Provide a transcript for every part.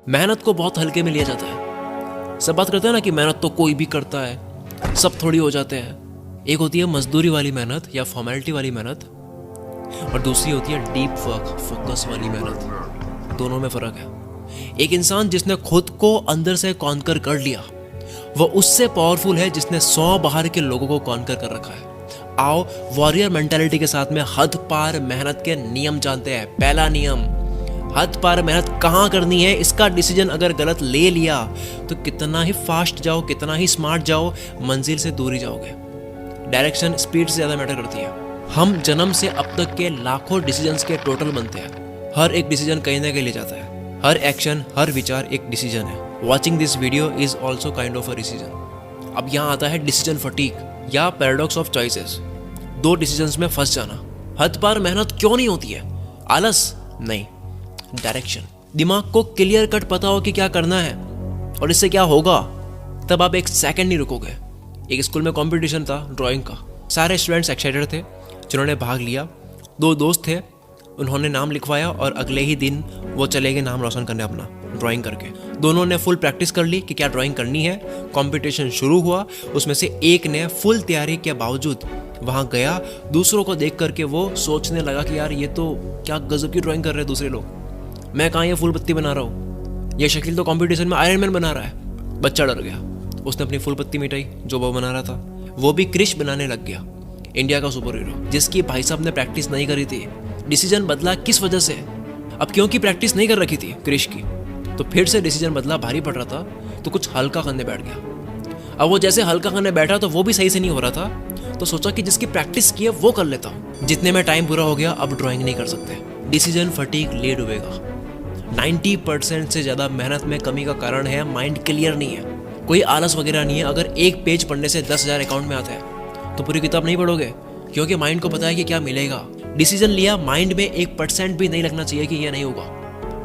मेहनत को बहुत हल्के में लिया जाता है। सब बात करते हैं ना कि मेहनत तो कोई भी करता है, सब थोड़ी हो जाते हैं। एक होती है मजदूरी वाली मेहनत या फॉर्मेलिटी वाली मेहनत, और दूसरी होती है डीप वर्क, फोकस वाली मेहनत। दोनों में फ़र्क है। एक इंसान जिसने खुद को अंदर से कॉन्कर कर लिया, वो उससे पावरफुल है जिसने 100 बाहर के लोगों को कॉन्कर कर रखा है। आओ वॉरियर मेंटालिटी के साथ में हद पार मेहनत के नियम जानते हैं। पहला नियम, हद पार मेहनत कहाँ करनी है, इसका डिसीजन अगर गलत ले लिया तो कितना ही फास्ट जाओ, कितना ही स्मार्ट जाओ, मंजिल से दूर ही जाओगे। डायरेक्शन स्पीड से ज़्यादा मैटर करती है। हम जन्म से अब तक के लाखों डिसीजंस के टोटल बनते हैं। हर एक डिसीजन कहीं ना कहीं ले जाता है। हर एक्शन, हर विचार एक डिसीजन है। Watching this video is also kind of a decision. अब यहाँ आता है डिसीजन फटीग या पैराडॉक्स ऑफ चॉइसेस। दो डिसीजंस में फंस जाना। हद पार मेहनत क्यों नहीं होती है? आलस नहीं, डायरेक्शन। दिमाग को क्लियर कट पता हो कि क्या करना है और इससे क्या होगा, तब आप एक सेकंड नहीं रुकोगे। एक स्कूल में कंपटीशन था ड्राइंग का। सारे स्टूडेंट्स एक्साइटेड थे जिन्होंने भाग लिया। दो दोस्त थे, उन्होंने नाम लिखवाया और अगले ही दिन वो चले गए नाम रोशन करने अपना ड्राइंग करके। दोनों ने फुल प्रैक्टिस कर ली कि क्या ड्राइंग करनी है। कंपटीशन शुरू हुआ। उसमें से एक ने फुल तैयारी के बावजूद वहाँ गया। दूसरों को देख करके वो सोचने लगा कि यार ये तो क्या गजब की ड्राइंग कर रहे हैं दूसरे लोग, मैं कहाँ ये फुल पत्ती बना रहा हूँ, ये शकील तो कंपटीशन में आयरन मैन बना रहा है। बच्चा डर गया, उसने अपनी फुल पत्ती मिटाई जो वो बना रहा था। वो भी क्रिश बनाने लग गया, इंडिया का सुपर हीरो, जिसकी भाई साहब ने प्रैक्टिस नहीं करी थी। डिसीजन बदला किस वजह से? अब क्योंकि प्रैक्टिस नहीं कर रखी थी क्रिश की, तो फिर से डिसीजन बदला। भारी पड़ रहा था तो कुछ हल्का करने बैठ गया। अब वो जैसे हल्का करने बैठा तो वो भी सही से नहीं हो रहा था, तो सोचा कि जिसकी प्रैक्टिस की है वो कर लेता हूँ। जितने में टाइम पूरा हो गया, अब ड्राइंग नहीं कर सकते। डिसीजन फटीग ले डूबेगा। 90% से ज़्यादा मेहनत में कमी का कारण है माइंड क्लियर नहीं है। कोई आलस वगैरह नहीं है। अगर एक पेज पढ़ने से 10,000 अकाउंट में आता है तो पूरी किताब नहीं पढ़ोगे, क्योंकि माइंड को पता है कि क्या मिलेगा। डिसीजन लिया, माइंड में 1% भी नहीं लगना चाहिए कि ये नहीं होगा,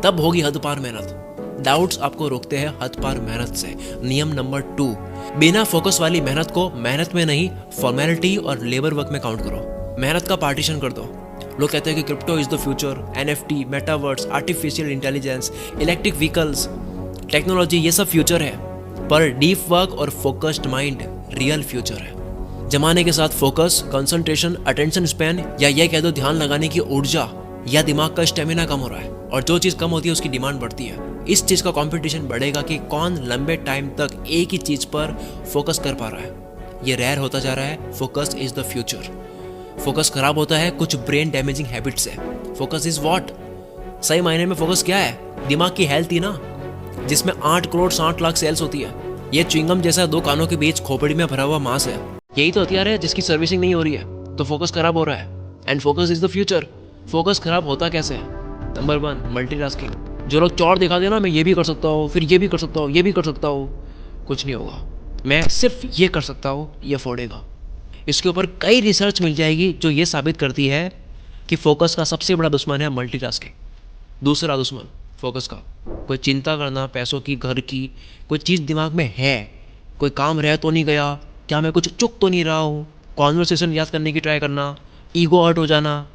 तब होगी हद पार मेहनत। डाउट्स आपको रोकते हैं हद पार मेहनत से। नियम नंबर 2, बिना फोकस वाली मेहनत को मेहनत में नहीं, फॉर्मेलिटी और लेबर वर्क में काउंट करो। मेहनत का पार्टीशन कर दो। लोग कहते हैं कि crypto is the future, NFT, metaverse, artificial intelligence, electric vehicles, technology, ये सब फ्यूचर है, पर डीप वर्क और फोकस्ड माइंड रियल फ्यूचर है। जमाने के साथ फोकस, कंसंट्रेशन, अटेंशन स्पैन, या ये कह दो ध्यान लगाने की ऊर्जा या दिमाग का स्टेमिना कम हो रहा है, और जो चीज़ कम होती है उसकी डिमांड बढ़ती है। इस चीज़ का कंपटीशन बढ़ेगा कि कौन लंबे टाइम तक एक ही चीज़ पर फोकस कर पा रहा है। ये रेयर होता जा रहा है। Focus is the future. Focus खराब होता है कुछ ब्रेन डैमेजिंग हैबिट से। Focus is what? सही मायने में फोकस क्या है? दिमाग की हेल्थ ही ना, जिसमें 8 करोड़ 60 लाख सेल्स होती है। ये च्युइंगम जैसा 2 कानों के बीच खोपड़ी में भरा हुआ मांस है। यही तो हथियार है जिसकी सर्विसिंग नहीं हो रही है, तो फोकस खराब हो रहा है। And focus is the future. Focus खराब होता कैसे है? Number 1, multitasking. जो लोग चौड़ दिखा देना, मैं ये भी कर सकता हूँ, फिर ये भी कर सकता हूँ, ये भी कर सकता हूँ, कुछ नहीं होगा। मैं सिर्फ ये कर सकता हूँ, ये फोड़ेगा। इसके ऊपर कई रिसर्च मिल जाएगी जो ये साबित करती है कि फोकस का सबसे बड़ा दुश्मन है मल्टीटास्किंग। दूसरा दुश्मन फोकस का, कोई चिंता करना, पैसों की, घर की, कोई चीज़ दिमाग में है, कोई काम रह तो नहीं गया, क्या मैं कुछ चुक तो नहीं रहा हूँ, कॉन्वर्सेशन याद करने की ट्राई करना, ईगो हर्ट हो जाना,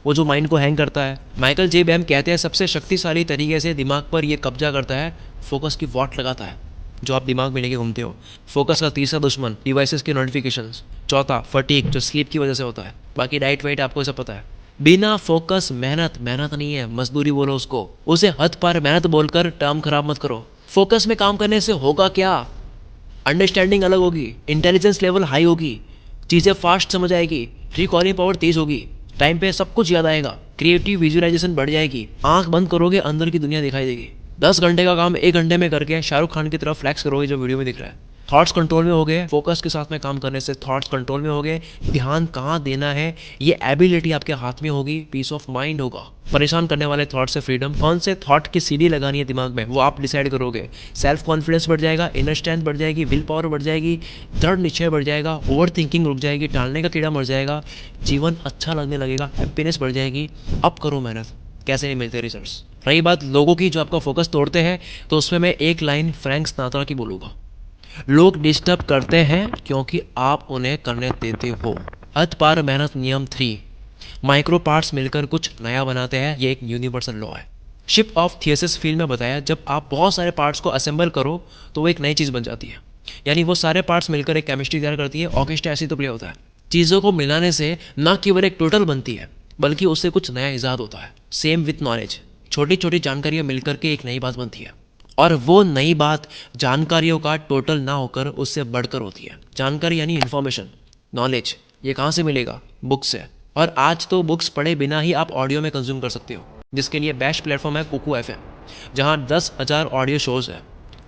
वो जो माइंड को हैंग करता है। माइकल जे बैम कहते हैं सबसे शक्तिशाली तरीके से दिमाग पर ये कब्जा करता है, फोकस की वॉट लगाता है जो आप दिमाग में लेके घूमते हो। फोकस का तीसरा दुश्मन डिवाइसेस के नोटिफिकेशंस। चौथा फटीग, जो स्लीप की वजह से होता है। बाकी डाइट वाइट आपको सब पता है। बिना फोकस मेहनत मेहनत नहीं है, मजदूरी बोलो उसको। उसे हद पार मेहनत बोलकर टर्म खराब मत करो। फोकस में काम करने से होगा क्या? अंडरस्टैंडिंग अलग होगी, इंटेलिजेंस लेवल हाई होगी, चीज़ें फास्ट समझ आएगी, रिकॉलिंग पावर तेज होगी, टाइम पे सब कुछ याद आएगा, क्रिएटिव विजुअलाइजेशन बढ़ जाएगी, आंख बंद करोगे अंदर की दुनिया दिखाई देगी। 10 घंटे का काम 1 घंटे में करके शाहरुख खान की तरफ फ्लैक्स करोगे जो वीडियो में दिख रहा है। थॉट्स कंट्रोल में हो गए। फोकस के साथ में काम करने से थॉट्स कंट्रोल में हो गए। ध्यान कहाँ देना है ये एबिलिटी आपके हाथ में होगी। पीस ऑफ माइंड होगा। परेशान करने वाले थॉट से फ्रीडम। कौन से थॉट की सीढ़ी लगानी है दिमाग में वो आप डिसाइड करोगे। सेल्फ कॉन्फिडेंस बढ़ जाएगा, इनर स्ट्रेंथ बढ़ जाएगी, विल पावर बढ़ जाएगी, दृढ़ निश्चय बढ़ जाएगा, ओवर थिंकिंग रुक जाएगी, टालने का कीड़ा मर जाएगा, जीवन अच्छा लगने लगेगा, हैप्पीनेस बढ़ जाएगी। अब करो मेहनत, कैसे नहीं मिलते रिजल्ट्स। रही बात लोगों की जो आपका फोकस तोड़ते हैं, तो उसमें मैं एक लाइन फ्रैंक सिनात्रा की बोलूँगा। लोग डिस्टर्ब करते हैं क्योंकि आप उन्हें करने देते हो। हद पार मेहनत नियम 3, माइक्रो पार्ट्स मिलकर कुछ नया बनाते हैं। ये एक यूनिवर्सल लॉ है। शिप ऑफ थियसिस फील्ड में बताया जब आप बहुत सारे पार्ट्स को असेंबल करो तो वो एक नई चीज़ बन जाती है, यानी वो सारे पार्ट्स मिलकर एक केमिस्ट्री तैयार करती है। ऑर्केस्ट्रा ऐसी तो प्ले होता है। चीज़ों को मिलाने से न केवल एक टोटल बनती है बल्कि उससे कुछ नया ईजाद होता है। सेम विथ नॉलेज, छोटी छोटी जानकारियाँ मिलकर के एक नई बात बनती है और वो नई बात जानकारियों का टोटल ना होकर उससे बढ़कर होती है। जानकारी यानी इन्फॉर्मेशन, नॉलेज, ये कहाँ से मिलेगा? बुक से। और आज तो बुक्स पढ़े बिना ही आप ऑडियो में कंज्यूम कर सकते हो, जिसके लिए बेस्ट प्लेटफॉर्म है कुकू एफएम, जहाँ 10,000 ऑडियो शोज़ है।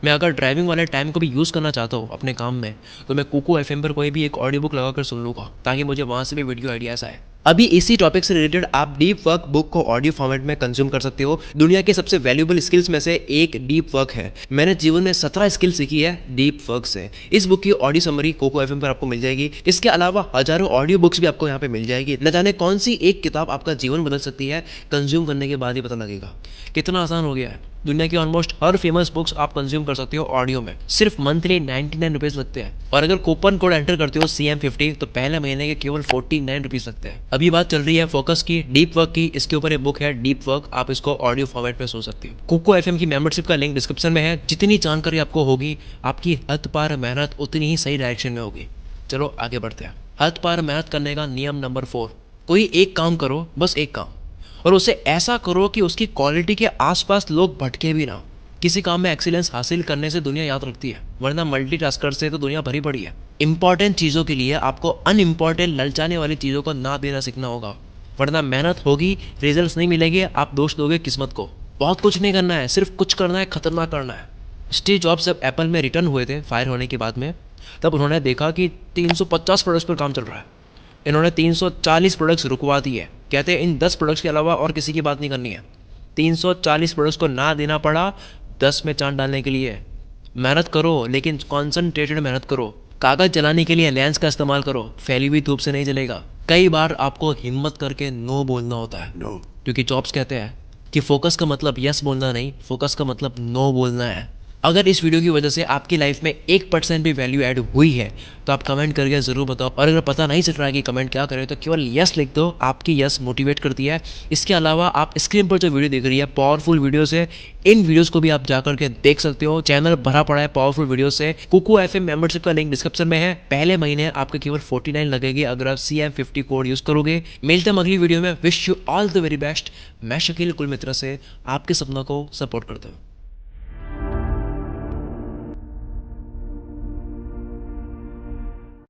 मैं अगर ड्राइविंग वाले टाइम को भी यूज़ करना चाहता हूँ अपने काम में तो मैं कुकू एफएम पर कोई भी एक ऑडियो बुक लगा कर सुन लूँगा ताकि मुझे वहाँ से भी वीडियो आइडियाज़ आए। अभी इसी टॉपिक से रिलेटेड आप डीप वर्क बुक को ऑडियो फॉर्मेट में कंज्यूम कर सकते हो। दुनिया के सबसे वैल्यूएबल स्किल्स में से एक डीप वर्क है। मैंने जीवन में 17 स्किल सीखी है डीप वर्क से। इस बुक की ऑडियो समरी कोको एफएम पर आपको मिल जाएगी। इसके अलावा हजारों ऑडियो बुक्स भी आपको यहाँ पे मिल जाएगी। न जाने कौन सी एक किताब आपका जीवन बदल सकती है, कंज्यूम करने के बाद ही पता लगेगा। कितना आसान हो गया है। दुनिया की ऑलमोस्ट हर फेमस बुक्स आप कंज्यूम कर सकते हो ऑडियो में। सिर्फ मंथली 99 रुपीज़ लगते हैं और अगर कूपन कोड एंटर करते हो CM50 तो पहले महीने के केवल 49 रुपीज़ लगते हैं। अभी बात चल रही है फोकस की, डीप वर्क की। इसके ऊपर एक बुक है डीप वर्क, आप इसको ऑडियो फॉर्मेट में सुन सकते हो। कोको एफएम की मेंबरशिप का लिंक डिस्क्रिप्शन में है। जितनी जानकारी आपको होगी, आपकी हद पार मेहनत उतनी ही सही डायरेक्शन में होगी। चलो आगे बढ़ते हैं। हद पार मेहनत करने का नियम नंबर 4, कोई एक काम करो, बस एक काम, और उसे ऐसा करो कि उसकी क्वालिटी के आसपास लोग भटके भी ना। किसी काम में एक्सीलेंस हासिल करने से दुनिया याद रखती है, वरना मल्टीटास्कर से तो दुनिया भरी पड़ी है। इंपॉर्टेंट चीज़ों के लिए आपको अनइम्पॉर्टेंट ललचाने वाली चीज़ों को ना देना सीखना होगा, वरना मेहनत होगी, रिजल्ट्स नहीं मिलेंगे, आप दोष दोगे किस्मत को। बहुत कुछ नहीं करना है, सिर्फ कुछ करना है, खतरनाक करना है। स्टीव जॉब्स जब एप्पल में रिटर्न हुए थे फायर होने के बाद में, तब उन्होंने देखा कि 350 प्रोडक्ट्स पर काम चल रहा है। इन्होंने 340 प्रोडक्ट्स रुकवा दिए। कहते हैं इन 10 प्रोडक्ट्स के अलावा और किसी की बात नहीं करनी है। 340 प्रोडक्ट्स को ना देना पड़ा 10 में चांद डालने के लिए। मेहनत करो लेकिन कॉन्सनट्रेटेड मेहनत करो। कागज़ जलाने के लिए लेंस का इस्तेमाल करो, फैली हुई धूप से नहीं जलेगा। कई बार आपको हिम्मत करके नो बोलना होता है, नो, क्योंकि जॉब्स कहते हैं कि फोकस का मतलब यस बोलना नहीं, फोकस का मतलब नो बोलना है। अगर इस वीडियो की वजह से आपकी लाइफ में 1% भी वैल्यू ऐड हुई है तो आप कमेंट करके ज़रूर बताओ। और अगर पता नहीं चल रहा है कि कमेंट क्या करें तो केवल यस लिख दो, आपकी यस मोटिवेट करती है। इसके अलावा आप स्क्रीन पर जो वीडियो देख रही है पावरफुल वीडियोस है, इन वीडियोस को भी आप जा करके देख सकते हो। चैनल भरा पड़ा है पावरफुल वीडियो से। कुकू एफएम मेंबरशिप का लिंक डिस्क्रिप्शन में है। पहले महीने आपके केवल 49 लगेगी अगर आप CM50 कोड यूज़ करोगे। मिलते हैं अगली वीडियो में। Wish you all the very best. मैं शकील कुल मित्र से आपके सपनों को सपोर्ट करता हूँ।